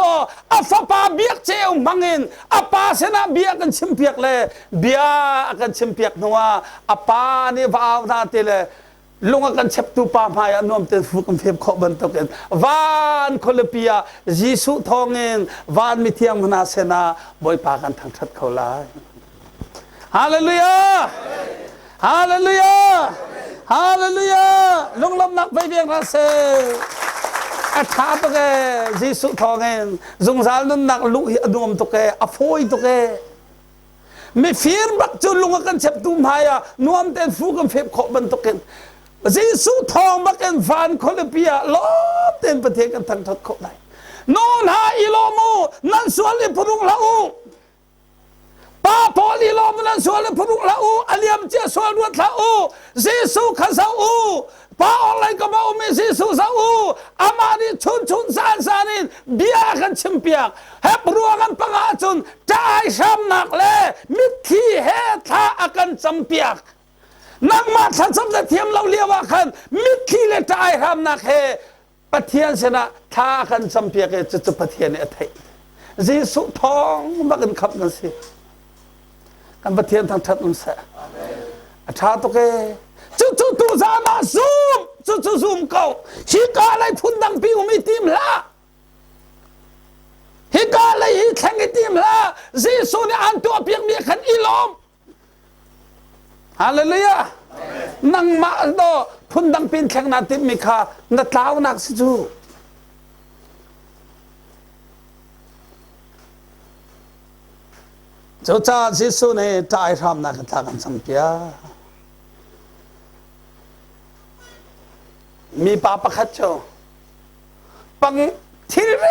อาฟาปาเบียกเจอมังเงินอาปาเสนาเบียกันชิมเปียกเลยเบียกันชิมเปียกนัวอาปานี่ว้าวนาเตเลยลุงกันเช็บตูปามายานวมเตฟุกมเฟียบขบันตกันวานโคลเปียยิสุทองเงินวานมิเทียงมนาเสนาบอยปากันทั้งชัดเขาลาย ฮาเลลูยาฮาเลลูยาฮาเลลูยาลงลำนักไปเบียงรัสเซอาชาตุกเอจิสุทองเองจงสารนุนนักลุยอดมตุกเออโฟยตุกเอไม่ฟีร์บักจุลุงกันเจ็บตุ้มหายนวมเต็นฟูกันเฟบขบันตุกเองจิสุทองบักเอ็นฟันโคลเปียล้อเต็นประเทศกันทั้งทัดขบได้โนนหาอิโลมูนั่นส่วนลิปรุงละอูป้าพอลิโลมูนั่นส่วนลิปรุงละอูอันยมเจ้าส่วนวัดละอูจิสุขันสาอูป้าอะไรก็มาอุเมจิสุสาอูอามาดิชุนสานินเบียกันชิมเปียกเฮปรัวกันปังอาจุนใจช้ำหนักเลยมิตรที่เฮท่ากันจำเปียกนักมาทันสมเทียมเราเรียกว่าคันมิตรที่เลยใจช้ำหนักเฮปะเทียนชนะท่ากันจำเปียกจะปะเทียนเนี่ยไทยจิสุทองมากันขับกันสิกันปะเทียนทางทัดนุ่งเสอาชาตุกเอจุตุซามาซูมจุซูมเก่าฮิกาอะไรทุนดังปิวไม่ติมละฮิกาอะไรฮิแข่งติมละจีสุนี่อันตัวเพียงมีขันอิลอมฮาเลลูยานังมาโดทุนดังปินแข่งนาติมมิคานัดลาวนักสิจูเจ้าจ้าจีสุนี่ใจทำนักทางกันสัมเปียมีปาปะคัดโจปังทิลเร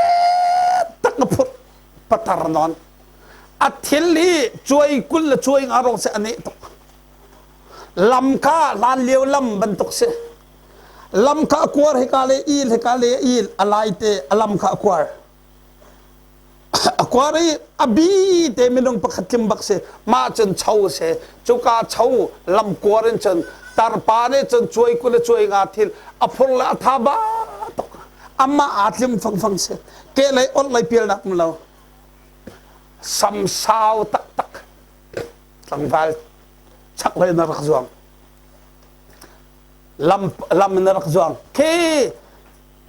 ตักพุทปตารนอนอัทิลลีช่วยกุลช่วยอารมณ์เสอันนี้ตกลำข้าลานเลี้ยวลำบรรทุกเสลำข้ากวาให้กาเลอีลอะไรเตะลำข้ากวาอควารีอบีเตมิลงปะคัดทิมบักเสมาจนเช่าเสจุกาเช่าลำกวารินจนตารปาเนจนช่วยกุลช่วยงาทิลอภุลละทาบาตกอามาอาทิมฟังเสเกลัยอดเลยเปียนักมันเราสัมสาวตักสังฟัลชักเลยนรกจวงลำนรกจวงเค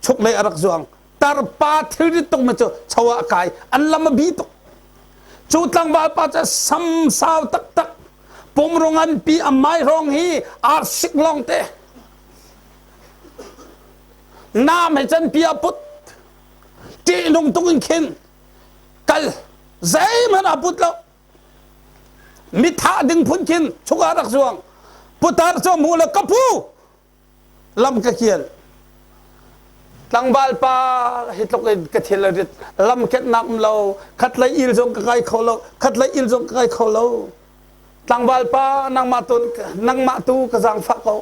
ชุกเลยนรกจวงตารปาทิริตกมาเจอชาวกายอันลำบีตกจูตังบาปาจะสัมสาวตักปุ่มรงอันปีอไม่รองฮีอาสิกลองเตน้ำให้จันปีอพุทตีลงตุงขินกัลใจมันอพุทแล้วมิถาดึงพุนขินชุกอารักจวงพุทธาจอมูลกปูลำกะเคียนตั้งบาลปาฮิตลกกะเทลริตลำเก็ตนักเราขัดไหลอิลจงกะไกเขาเราขัดไหลอิลจงกะไกเขาเราตั้งบาลปานางมาตูกะจังฟักเขา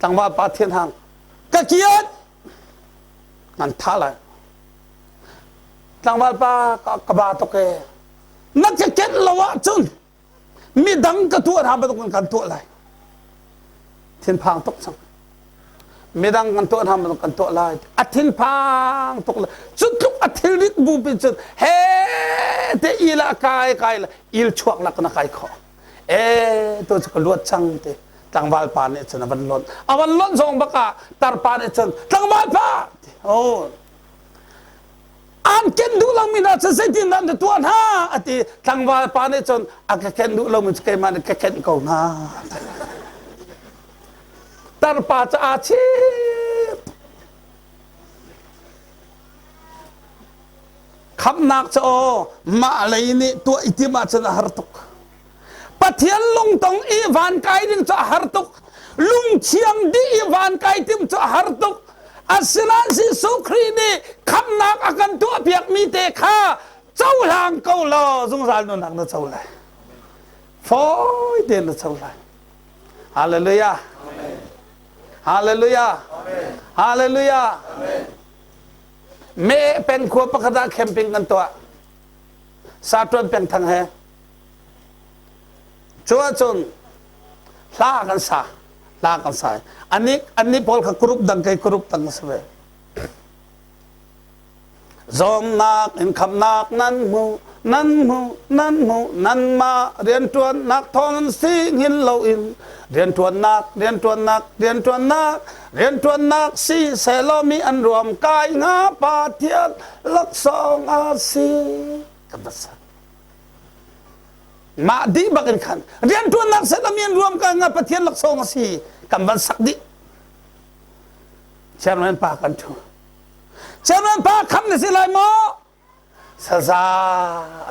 ตั้งบาลปาเทียนหางกะเกียนนั่นท่าไรตั้งบาลปากะบาตกเกนักจะเก็ตละวะจุนมีดังกระตัวทำไปตรงกันตัวอะไรเทียนพางตกสังมีดังกันตัวทำไปตรงกันตัวอะไรอัทินพางตกเลยจุดทุกอัทิริตบูปิจุดเฮ้เตอีละกายละอิลชวกนักนักไก่ขอตัวจะกลวดช่างเตตั้งบาลปาเนี่ยจะนับวันล้นเอาวันล้นส่งบักะตารปาเนี่ยจะตั้งบาลปาโอ้อันเก็นดูเรามีน่าจะเสียดินนั่นตัวน่าอติตั้งบาลปาเนี่ยจนอักเก็นดูเรามันจะเกิดมาเนี่ยเก็นกูน่าตารปาจะอาชีพคำนักจะโอมาอะไรนี่ตัวอิติมาจะหาตุกปะเทียนลุงตองอีวานไกดิมจะหาตุกลุงเชียงดีอีวานไกดิมจะหาตุกอาศิลาสิสุครีนี่คำนักอากันตัวเปียกมีเตค่าเจ้าหางเกาลอสงสารนนักนั่นเจ้าเลยฟอยเดินนั่นเจ้าเลยฮาเลลูยาฮาเลลูยาฮาเลลูยาเมเป็นขวบปกติแคมปิ้งกันตัวสาตวนเป็นทางแห่ชัวจนลากันสายอันนี้พอลขกรุบดังไกกรุบตั้งสเวจอมนักอินคำนักนั้นมาเรียนทวนนักทองสิหินเราอินเรียนทวนนักสิเสลมีอันรวมกายงาปาเทียนลักสองอาศีกับภาษา มาดีบักันขันเรียนตัวนักเสร็จแล้วมีรวมกันงานประเทศหลักสองสี่กำบันสักดิเชื่อมันปากันชัวเชื่อมันปาคำในสิไรโมซาซา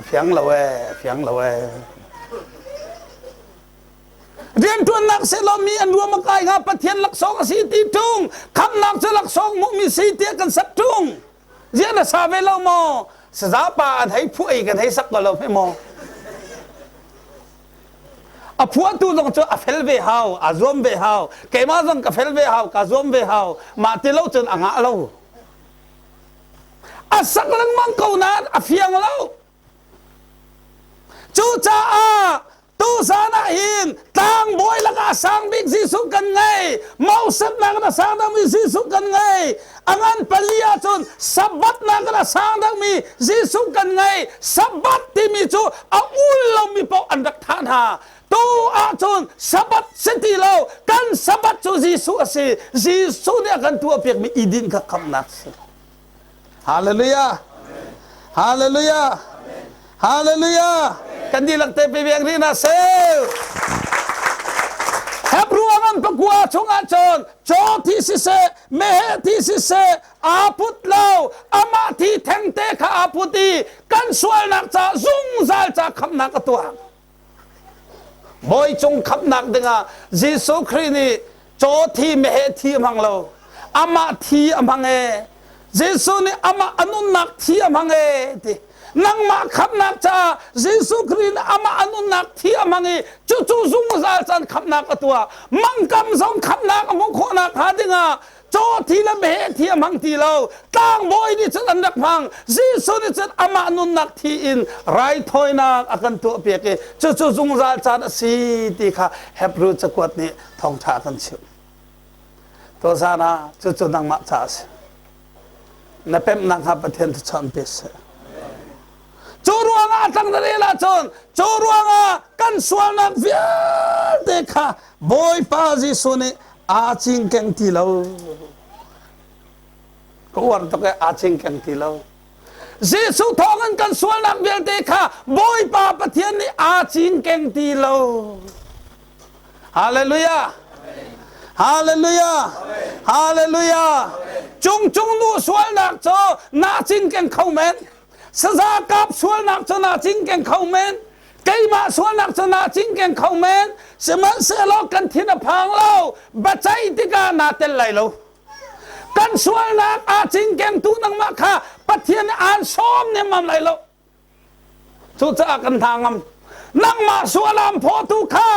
เพียงละเวเพียงละเวเรียนตัวนักเสร็จแล้วมีอันรวมกันงานประเทศหลักสองสี่ตีทุ่งคำนักเสร็จหลักสองมุมีสี่เตียกันสักทุ่งเรียนน่ะซาเวลโมซาซาปาอันให้ผู้เอกกันให้สักก็เราไม่โมอผัวตูตรงจะอเฟลเบฮาวอาซอมเบฮาวเกมาซังกเฟลเบฮาวกาซอมเบฮาวมาติโลจนอ่างเราอาสักลังมังกูนัดอเฟียงเราจูจ้าตูสานาหินต่างบอยละก็สังบิ๊กซีสุกันไงเมาสับนักนะสังดังมีซีสุกันไงอังันปลียจนสับบัตนักนะสังดังมีซีสุกันไงสับบัตที่มีจูอาอุลเรามีปออันดักฐานหาตัวอาจนสับสติเรากันสับจูยิสุสิยิสุเนี่ยกันตัวเพียงมีอิดินกับคำนักสิฮาเลลูยาฮาเลลูยาฮาเลลูยากันดีหลักเตไปเบียงรีนาเซลแฮบรัวมันประกวดชงอาจนโจที่สิเสเมเหที่สิเสอาพุทเราอามาที่แทงเตขาอาพุตีกันสวยนักจะซุ่งซาจะคำนักตัวบอยจงขับหนักดึงยิสุครินีโจทีเมเหทีมังเราอามาทีมังเอยิสุนี่อามาอนุนักทีมังเอทีนังมาขับหนักจ้ายิสุครินีอามาอนุนักทีมังเอจู่ๆซุ่งซาจันขับหนักตัวมังกำสองขับหนักมุขนักหาดึงโจทีละเมเหทีมังทีเราตั้งบอยนี่จะอันดักพังยิสุนี่จะอามาอนุนักทีอินไรทอยนักอากันตัวเปียกจู่ๆซุ่งซาจันสีตีค่ะแฮปรูจะกวดนี่ทองชากันชิวตัวซานะจู่ๆนังมาจ้าสินับเป็นนังหาประเทศที่ชนเปสจูรัวงาตั้งแต่เรื่องจนจูรัวงากันสวนนักเวียเด็กค่ะบอยปาจิสุนีอาจิงเก่งทีเราก็วันตะเกอาจิงเก่งทีเรายิสุทองกันสวนนักเวียเด็กค่ะบอยปาประเทศนี้อาจิงเก่งทีเราฮาเลลูยาฮาเลลูยาฮาเลลูยาจุงลู่สวนนักโจนาจิงเก่งเขาเมนสซากับสวนนักชนะจิงเก่งเขาเมนไก่มาสวนนักชนะจิงเก่งเขาเมนเสมันเสือโลกันทินพังเราบัจจัยติกานาเตลไหลเรากันสวนนักอาจิงเก่งตูนังมาค่ะปะเทียนอ่านซ้อมเนี่ยมันไหลเราทุกจะกันทางนังมาสวนลำพอตุค่า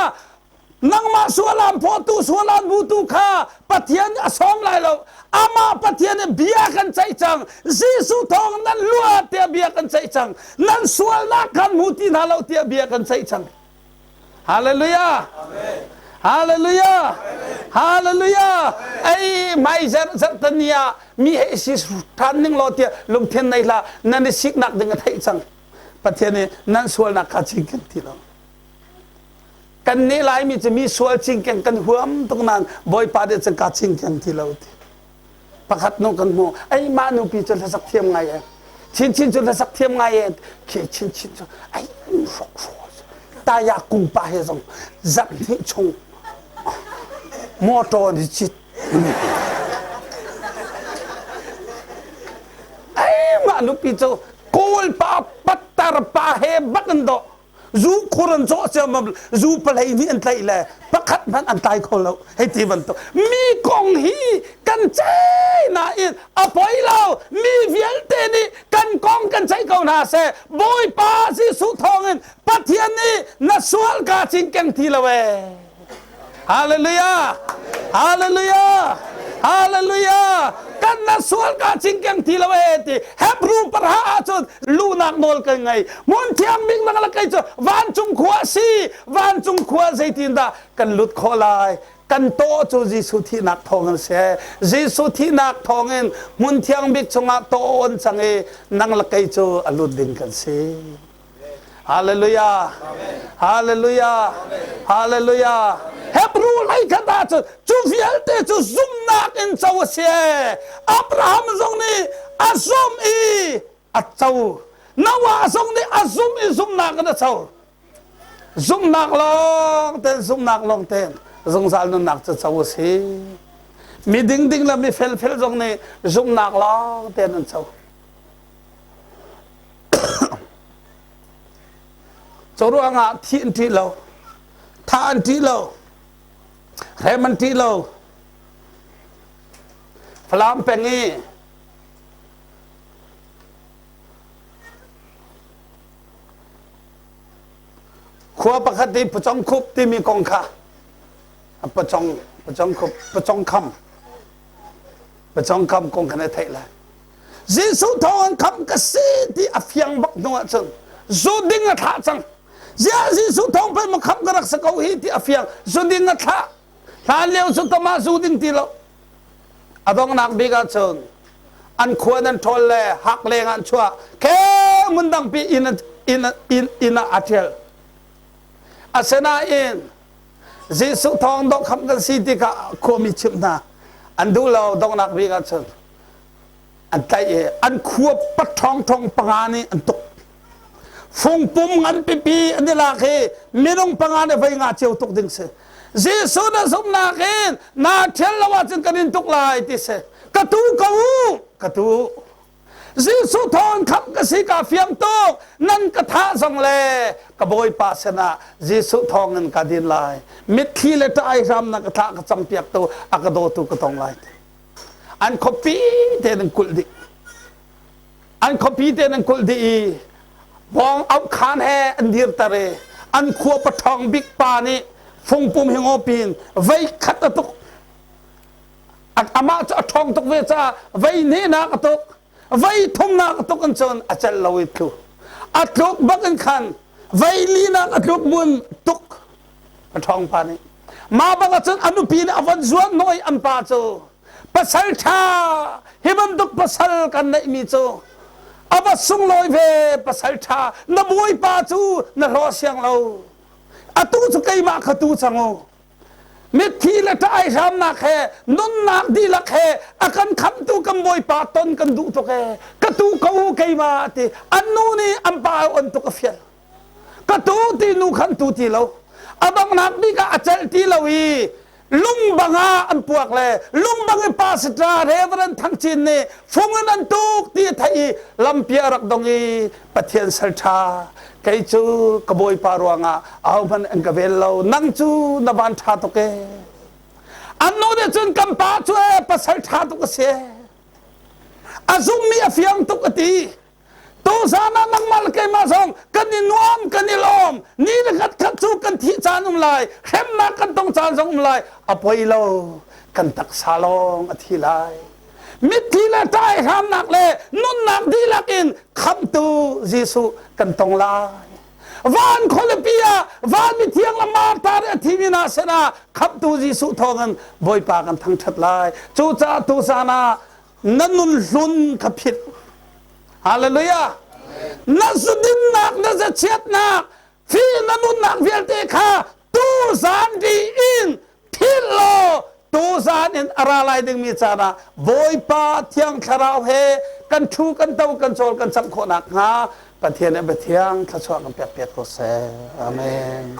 นังมาสวนลำพอตุสวนลำบูตุค่าปะเทียนซ้อมไหลเราอามาปะเทียนเบียกันใจจังยิสุทองนั้นลัวเตียเบียกันใจจังนั้นสวนนักกันมุตินาเราเตียเบียกันใจจังฮาเลลูยาฮาเลลูยาฮาเลลูยาไอ้ไม่จัดตันยามีเหตุสิท่านนึงเราเตียลงเทียนในละนั่นสิกนักดึงใจจังปะเทียนนั้นสวนนักกันจริงกันทีเรากันนี้หลายมีจะมีสวนจริงกันหัวมตรงนั้นบอยปาเดจะกัดจริงกันทีเราประคัดนกันโมไอ้มาหนูปีจนสักเทียมไงชินจนสักเทียมไงเขียชินไอ้ตายากุปะเฮซงจับที่ชงมอตอดิจิตไอ้มาหนูปีจโกลปาปัตตาร์ปาเฮบักันโดรูคุรันโจเซมรูปลายนี่อันไตเลยประคัดมันอันไตคนเราให้ทีมันตัวมีกองฮีกันใจนาอินอภัยเรามีเวียนเตนี่กันกองกันใจเขาหน้าเสบอยปาสิสุทองอินปัทเทียนนี่นัสวลกาจิงเก่งทีละเวฮาเลลูยาฮาเลลูยาฮาเลลูยากันนัสวลกาจิงเก่งทีละเวทีแฮบรูปราอาจนลูนักโนลกันไงมุนเทียมมิงนักละไกจวันจุงขวาซีวันจุงขวาใจตินดากันลุดขลายกันโตจูจิสุที่นักทองกันเสจิสุที่นักทองเงินมุนเทียมมิกจงอาโตอนจังเอนักละไกจอลุดดินกันเสฮาเลลูยาฮาเลลูยาฮาเลลูยาเฮบรูไลกันดาจูฟิเอลเตจูซุมนักอินเจ้าเสียอับราฮัมทรงนี้อาซุมอีอัจเจ้านาวาทรงนี้อาซุมอีซุมนักกันเจ้า zoom nạc long tên dùng sao nó nạc cho cháu xí mi đinh đinh là mi phèn giống này zoom nạc long tên nó cháu cháu rồi ngã thiện tí lâu than tí lâu reman tí lâu làm pengi khua bạc hạt đi bਚong khúc đi mi công kha bਚong khúc bਚong khăm công khane thấy là Giêsu thong khăm cái gì đi afiang bạc nuột chân zo ding at ha chang Giêsu thong phải mà khăm cái rắc sakau hi đi afiang zo ding at ha ha leo zo tama zo ding ti lo adong nak biga chân an khuan an thol le hak le ngan chua ke mun dang pi in atel asena in Giêsu thong dok kham kan si ti ka khomi chim na an du lo dong nak biga chân an tai an khuap pat thong pangani an tuk phong pum ngan pi an la khe mirong pangane vai nga cheu tuk ding se Giêsu na som na khen na thel lawa chen kanin tuk lai ti se katu Giêsu thon khắp cái gì cả phiền tuk nan ka tha song le ka boy pa se na Giêsu thong ngan ka din lai mit khi le tai ram na ka tha ka cham piak tu akado tu ka tong lai an copy te nan kul di an copy te nan kul di bong au khan he an dir tare an khua pa thong big pa ni phong pum hingo pin vây khát tuk ama cho thong tuk ve cha vây ne na ka tuk vây thong na ka tuk an chon achal lawit thu atuk bakan khan vây li na ka tuk mun tuk thong pa ni ma ba ka chon anu pin avan zuan noi an pa cho pasal tha himam tuk pasal kan nei mi cho aba sung loi ve pasal tha na boi pa chu na lo siang lo atu chu kai ma khatu chango mit thi la tai ram na khe nun nak di la khe akan kham tu kam boi pa ton kan du to khe katu ko kai ma ti anu ni am pa on to ka fial katu ti nu khan tu ti lo abang nak bi ka achal ti lowi lung banga an puak le lung bangi pastra reverend thang chin ne phongan an tuk ti thai lampia rak dongi pathian saltha kai chu kaboi parwanga auban an kavello nang chu naban tha to ke anno de chun kam pa chu pasal tha to ke se azum mi afiang to ati to sana nang mal ke ma song kan ni nuam kan ni lom ni khat khat chu kan thi chanum lai hem na kan tong chan song lai apoi lo kan tak salong athi lai mit thi la tai ham nak le nun nak di lakin kham tu Giêsu kan tong lai van kholpia van mi thiang la ma ta re thimina sena kham tu Giêsu thongan boi pa kan thang that lai chu cha tu sana nanun lun khapit Hallelujah. Nasudin nak nazachet nak fi nanun nak vierte kha tu san di in thilo tu san in aralai ding mi chana boy pa thiang kharau he kan thu kan tau kan chol kan sam kho nak ha pathian e pathiang thachwa kan pek pek ko se amen